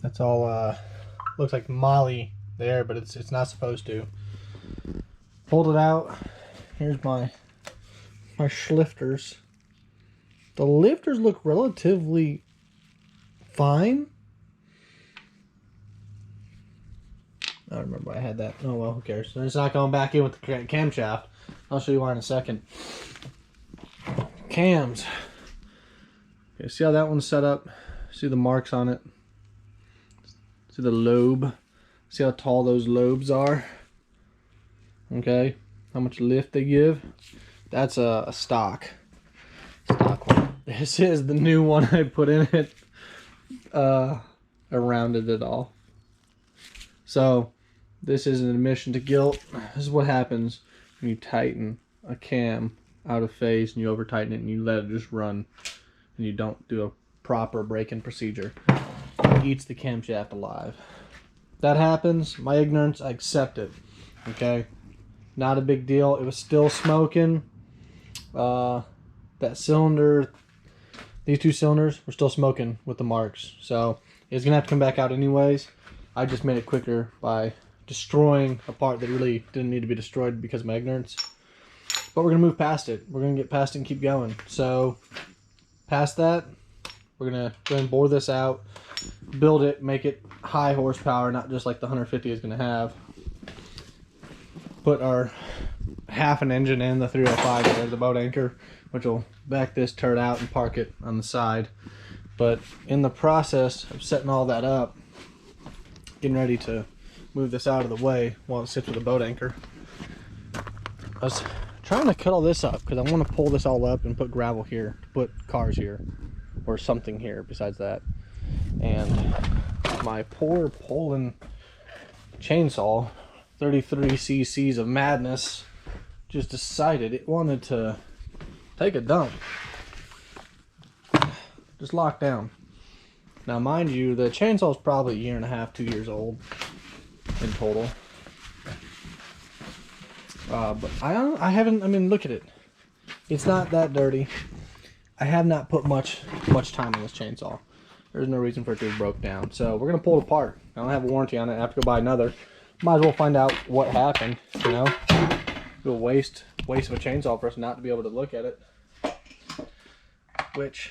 That's all looks like moly there, but it's not supposed to. Pulled it out. Here's my schlifters. The lifters look relatively fine. I don't remember I had that. Oh well, who cares? It's not going back in with the camshaft. I'll show you why in a second. Cams. Okay, see how that one's set up? See the marks on it? See the lobe? See how tall those lobes are? Okay, how much lift they give? That's a stock one. This is the new one I put in it. I rounded it all. So this is an admission to guilt. This is what happens when you tighten a cam out of phase and you over tighten it and you let it just run and you don't do a proper braking procedure. It eats the camshaft alive. That happens. My ignorance, I accept it. Okay, not a big deal. It was still smoking. That cylinder, these two cylinders were still smoking with the marks, so it's gonna have to come back out anyways. I just made it quicker by destroying a part that really didn't need to be destroyed because of my ignorance. But we're gonna move past it. We're gonna get past it and keep going. So past that, we're gonna go ahead and bore this out, build it, make it high horsepower, not just like the 150 is gonna have. Put our half an engine in the 305 there, the boat anchor, which will back this turd out and park it on the side. But in the process of setting all that up, getting ready to move this out of the way while it sits with the boat anchor, I was trying to cut all this up because I want to pull this all up and put gravel here, to put cars here, or something here besides that. And my poor Poland chainsaw, 33 cc's of madness, just decided it wanted to take a dump. Just locked down. Now mind you, the chainsaw is probably a year and a half, 2 years old in total. But I haven't, I mean, look at it. It's not that dirty. I have not put much time on this chainsaw. There's no reason for it to have broke down. So we're gonna pull it apart. I don't have a warranty on it. I have to go buy another. Might as well find out what happened, you know? It'll be a waste of a chainsaw for us not to be able to look at it. Which,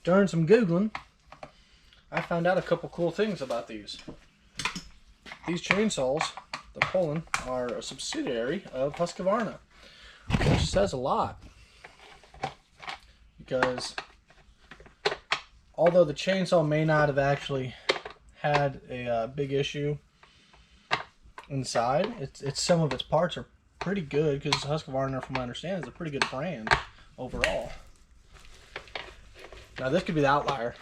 during some Googling, I found out a couple cool things about these. These chainsaws, the Poland, are a subsidiary of Husqvarna, which says a lot. Because although the chainsaw may not have actually had a big issue inside, it's some of its parts are pretty good, because Husqvarna, from what I understand, is a pretty good brand overall. Now this could be the outlier.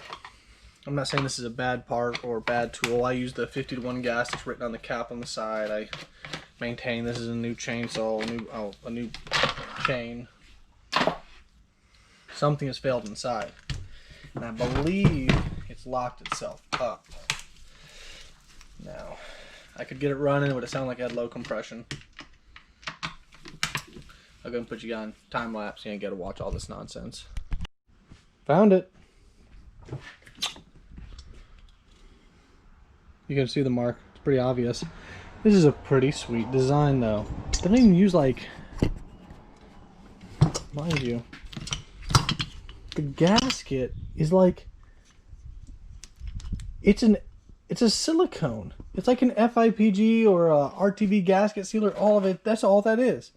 I'm not saying this is a bad part or a bad tool. I use the 50-to-1 gas that's written on the cap on the side. I maintain this is a new chainsaw, a new chain. Something has failed inside, and I believe it's locked itself up. Now, I could get it running. It would sound like it had low compression. I'm gonna put you on time lapse. You ain't gotta watch all this nonsense. Found it. You can see the mark. It's pretty obvious. This is a pretty sweet design, though. They don't even use, like, mind you, the gasket is like, it's a silicone. It's like an FIPG or a RTV gasket sealer. All of it. That's all that is.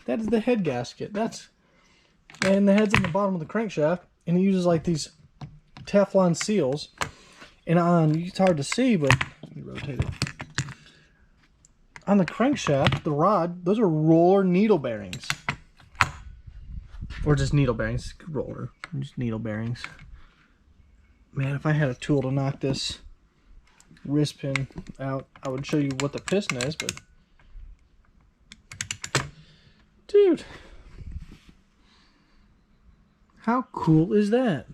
That is the head gasket. And the head's in the bottom of the crankshaft, and it uses like these Teflon seals. And it's hard to see, but let me rotate it. On the crankshaft, the rod, those are roller needle bearings. Or just needle bearings. Roller. Just needle bearings. Man, if I had a tool to knock this wrist pin out, I would show you what the piston is, but dude, how cool is that?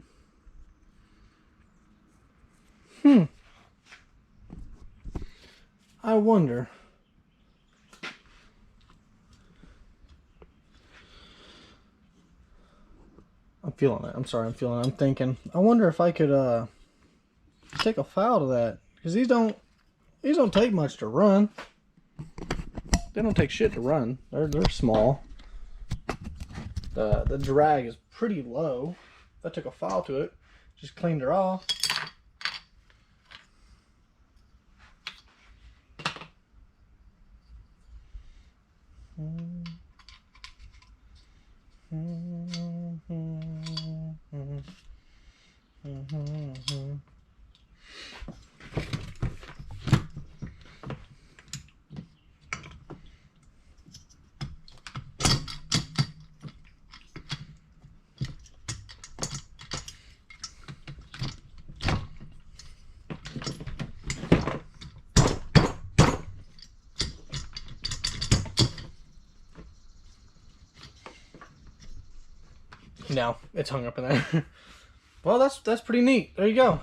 I wonder. I'm feeling it. I'm sorry, I'm feeling it. I'm thinking, I wonder if I could take a file to that, because these don't take much to run. They don't take shit to run. They're small. The drag is pretty low. If I took a file to it, just cleaned her off. No, it's hung up in there. Well, that's pretty neat. There you go.